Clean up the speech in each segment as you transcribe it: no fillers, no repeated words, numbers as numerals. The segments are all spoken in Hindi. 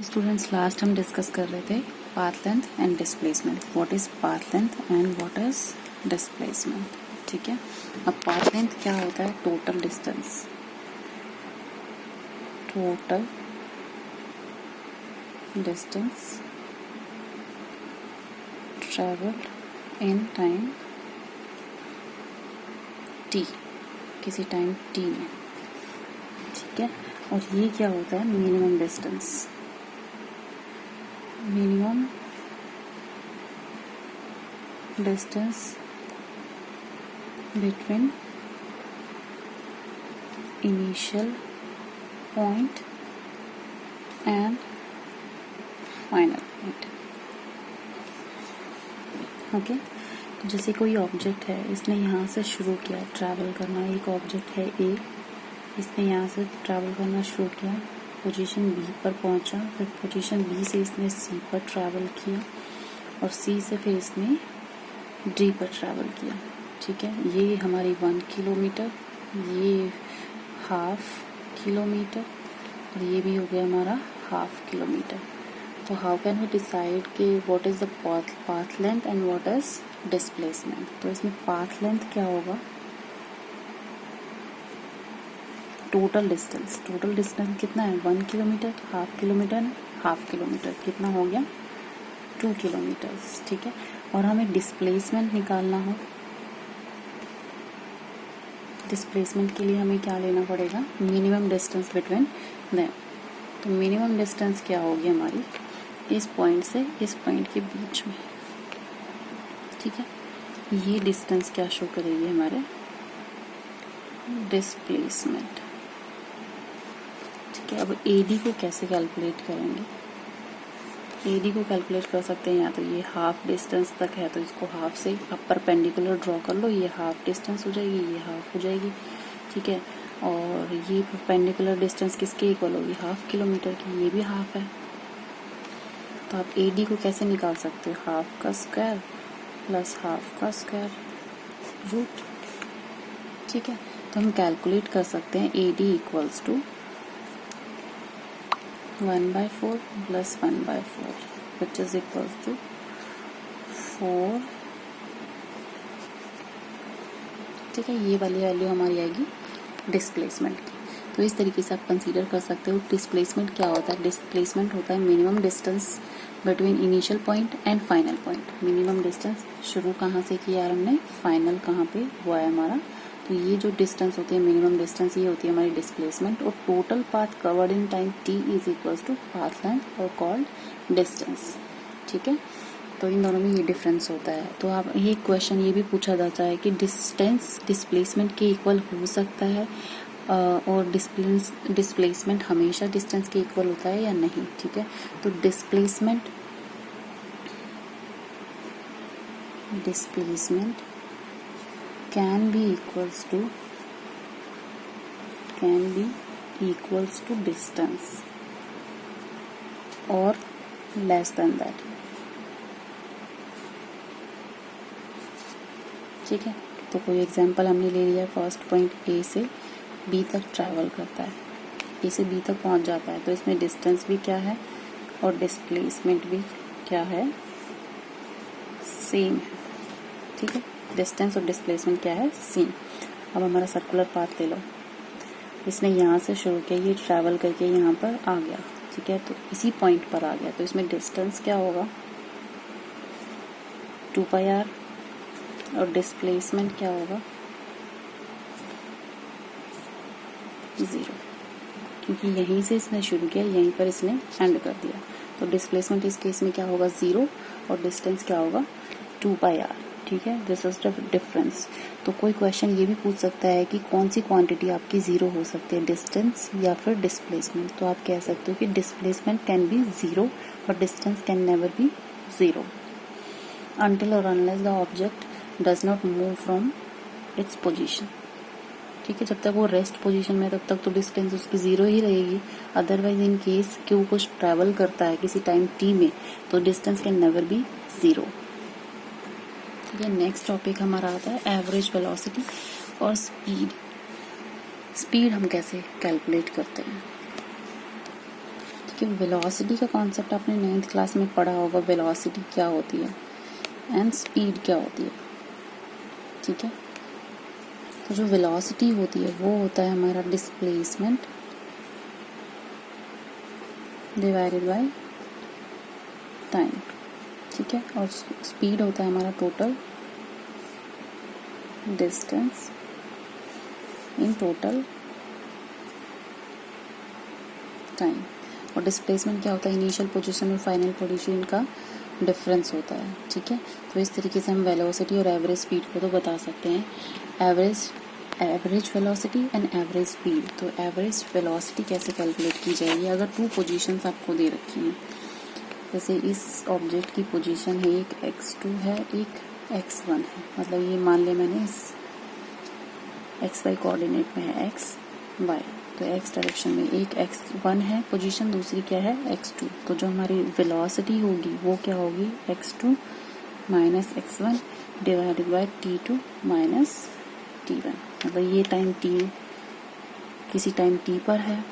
स्टूडेंट्स लास्ट हम डिस्कस कर रहे थे path length and displacement. What is path length and what is displacement. ठीक है, अब पाथ लेंथ क्या होता है? Total distance, total distance travelled in time t, किसी टाइम t में. ठीक है, और ये क्या होता है? Minimum distance, minimum distance between initial point and final point. Okay, तो जैसे कोई ऑब्जेक्ट है, इसने यहाँ से शुरू किया ट्रैवल करना. एक ऑब्जेक्ट है ए, इसने यहाँ से ट्रैवल करना शुरू किया, पोजीशन बी पर पहुँचा, फिर पोजीशन बी से इसने सी पर ट्रैवल किया और सी से फिर इसने डी पर ट्रैवल किया. ठीक है, ये हमारी 1 किलोमीटर, ये हाफ किलोमीटर और ये भी हो गया हमारा हाफ किलोमीटर. तो हाउ कैन वी डिसाइड कि what is the path length and what is displacement. तो इसमें पाथ लेंथ क्या होगा? Total distance. टोटल डिस्टेंस कितना है? 1 kilometre, half kilometre, half kilometre कितना हो गया? 2 किलोमीटर्स. ठीक है, और हमें डिस्प्लेसमेंट निकालना हो. डिस्प्लेसमेंट के लिए हमें क्या लेना पड़ेगा? Minimum distance between them. तो मिनिमम डिस्टेंस क्या होगी हमारी? इस पॉइंट से इस पॉइंट के बीच में. ठीक है, ये डिस्टेंस क्या शो करेगी? हमारे डिस्प्लेसमेंट. ठीक है, अब एडी को कैसे कैलकुलेट करेंगे? एडी को कैलकुलेट कर सकते हैं या तो ये हाफ डिस्टेंस तक है तो इसको हाफ से आप परपेंडिकुलर ड्रॉ कर लो, ये हाफ डिस्टेंस हो जाएगी, ये हाफ हो जाएगी. ठीक है, और ये परपेंडिकुलर डिस्टेंस किसके इक्वल होगी? हाफ किलोमीटर की. ये भी हाफ है, तो आप एडी को कैसे निकाल सकते हो? हाफ का स्क्वायर प्लस हाफ का स्क्वायर रूट. ठीक है, तो हम कैलकुलेट कर सकते हैं AD equals to 1/4 plus 1/4 which is equals to 4. ठीक है, ये वाली वैल्यू हमारी आएगी डिस्प्लेसमेंट की. तो इस तरीके से आप कंसीडर कर सकते हो. डिस्प्लेसमेंट क्या होता है? डिस्प्लेसमेंट होता है minimum distance between initial point and final point. Minimum distance शुरू कहाँ से किया है हमने, फाइनल कहाँ पे हुआ है हमारा. तो ये जो डिस्टेंस होती है मिनिमम डिस्टेंस, ये होती है हमारी डिस्प्लेसमेंट. और total path covered in time t is equals to path length और कॉल्ड डिस्टेंस. ठीक है, तो इन दोनों में ये डिफरेंस होता है. तो आप ये क्वेश्चन ये भी पूछा जाता है कि डिस्टेंस डिस्प्लेसमेंट के इक्वल हो सकता है और डिस्प्लेसमेंट हमेशा डिस्टेंस के इक्वल होता है या नहीं. ठीक है, तो displacement can be equals to distance or less than that. ठीक है, तो कोई एग्जांपल हमने ले लिया. फर्स्ट पॉइंट ए से बी तक ट्रैवल करता है, ए से बी तक पहुंच जाता है, तो इसमें डिस्टेंस भी क्या है और डिस्प्लेसमेंट भी क्या है? सेम है. ठीक है, डिस्टेंस और डिस्प्लेसमेंट क्या है? सेम. अब हमारा सर्कुलर पाथ ले लो. इसने यहाँ से शुरू किया, ये ट्रैवल करके यहाँ पर आ गया. ठीक है, तो इसी पॉइंट पर आ गया, तो इसमें डिस्टेंस क्या होगा? 2πr. और डिस्प्लेसमेंट क्या होगा? 0, क्योंकि यहीं से इसने शुरू किया, यहीं पर इसने एंड कर दिया. तो डिस्प्लेसमेंट इस केस में क्या होगा? 0 और डिस्टेंस क्या होगा? 2πr. ठीक है, दिस इज द डिफरेंस. तो कोई क्वेश्चन ये भी पूछ सकता है कि कौन सी क्वांटिटी आपकी 0 हो सकती है, डिस्टेंस या फिर डिस्प्लेसमेंट. तो आप कह सकते हो कि डिस्प्लेसमेंट कैन बी 0 और distance can never be 0 until or unless the object does not move from its position. ठीक है, जब तक वो रेस्ट पोजीशन में तब तक तो डिस्टेंस उसकी 0 ही रहेगी. अदरवाइज इन केस कि वो कुछ ट्रैवल करता है किसी टाइम t में, तो डिस्टेंस कैन नेवर बी 0. ठीक है, नेक्स्ट टॉपिक हमारा आता है एवरेज वेलोसिटी और स्पीड. स्पीड हम कैसे कैलकुलेट करते हैं? कि वेलोसिटी का कॉन्सेप्ट आपने 9th क्लास में पढ़ा होगा, वेलोसिटी क्या होती है एंड स्पीड क्या होती है, ठीक है। तो जो वेलोसिटी होती है वो होता है हमारा डिस्प्लेसमेंट डिवाइडेड बाय टाइम, ठीक है। और स्पीड होता है हमारा total distance in total time. और डिस्प्लेसमेंट क्या होता है, इनिशियल पोजीशन और फाइनल पोजीशन का डिफरेंस होता है, ठीक है। तो इस तरीके से हम वेलोसिटी और एवरेज स्पीड को तो बता सकते हैं, average velocity and average speed. तो एवरेज वेलोसिटी कैसे कैलकुलेट की जाएगी, अगर 2 पोजीशंस आपको दे रखी हैं, जैसे इस ऑब्जेक्ट की पोजीशन है, एक x2 है, एक x1 है, मतलब ये मान लिया मैंने इस xy कोऑर्डिनेट में है x y, तो x डायरेक्शन में एक x1 है पोजीशन, दूसरी क्या है x2। तो जो हमारी वेलोसिटी होगी वो क्या होगी, x2 minus x1 divided by t2 minus t1। मतलब ये टाइम t किसी टाइम t पर है,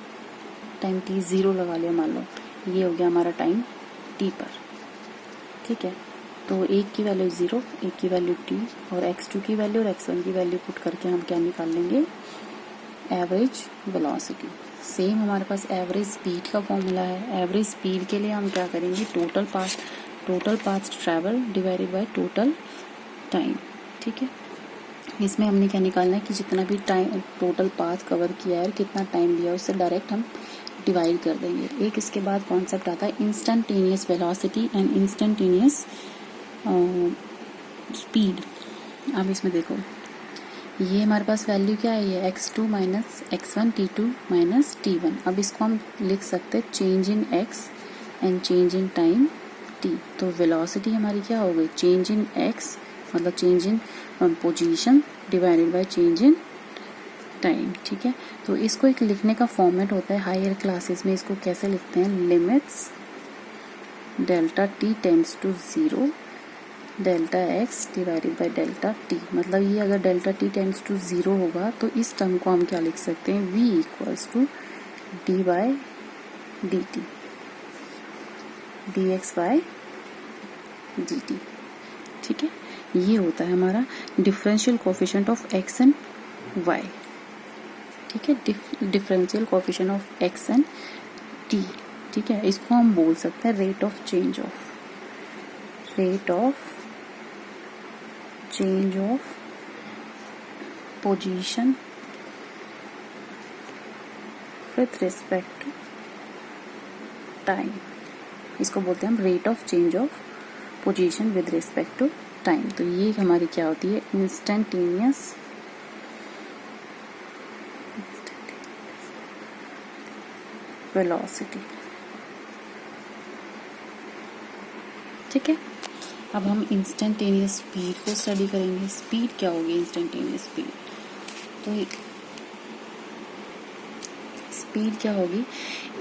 टाइम t 0 लगा लिया मान लो, ये हो गया हमारा टाइम t पर, ठीक है। तो एक की वैल्यू 0, एक की वैल्यू t, और x2 की वैल्यू और x1 की वैल्यू पुट करके हम क्या निकाल लेंगे, एवरेज वेलोसिटी। सेम हमारे पास एवरेज स्पीड का फॉर्मूला है। एवरेज स्पीड के लिए हम क्या करेंगे, total path travel divided by total time, ठीक है। इसमें हमने क्या निकालना है कि जितना भी टाइम टोटल पाथ कवर किया है और कितना टाइम लिया है उससे डायरेक्ट हम डिवाइड कर देंगे। एक इसके बाद कॉन्सेप्ट आता है instantaneous velocity and instantaneous speed. अब इसमें देखो, ये हमारे पास वैल्यू क्या है, ये x2 minus x1 t2 minus t1। अब इसको हम लिख सकते हैं change in x and change in time t। तो वेलोसिटी हमारी क्या हो गई, चेंज इन x मतलब change in position divided by change in time, ठीक है। तो इसको एक लिखने का फॉर्मेट होता है, हायर क्लासेस में इसको कैसे लिखते हैं, limits delta t tends to 0 delta x divided by delta t। मतलब ये अगर डेल्टा t टेंड्स टू 0 होगा तो इस टर्म को हम क्या लिख सकते हैं, v equals to d by d t, d x by d t, ठीक है। ये होता है हमारा differential coefficient of x and y, ठीक है, differential coefficient of x and t, ठीक है। इसको हम बोल सकते हैं rate of change of position with respect to time. इसको बोलते हैं हम rate of change of position with respect to time. तो ये हमारी क्या होती है, इंस्टेंटेनियस वेलोसिटी, ठीक है। अब हम इंस्टेंटेनियस स्पीड को स्टडी करेंगे। स्पीड क्या होगी, इंस्टेंटेनियस स्पीड, तो स्पीड क्या होगी,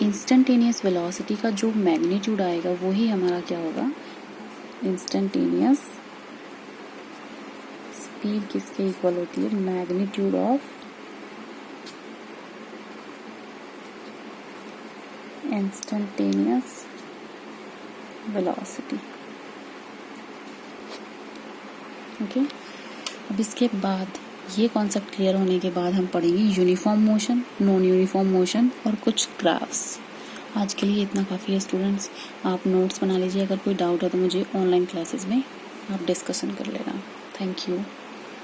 इंस्टेंटेनियस वेलोसिटी का जो मैग्नीट्यूड आएगा वो ही हमारा क्या होगा, इंस्टेंटेनियस स्पीड किसके इक्वल होती है, magnitude of instantaneous velocity, okay. अब इसके बाद ये कॉन्सेप्ट क्लियर होने के बाद हम पढ़ेंगे uniform motion, non uniform motion और कुछ ग्राफ्स। आज के लिए इतना काफ़ी है स्टूडेंट्स। आप नोट्स बना लीजिए, अगर कोई डाउट है तो मुझे ऑनलाइन क्लासेस में आप डिस्कशन कर लेना। Thank you.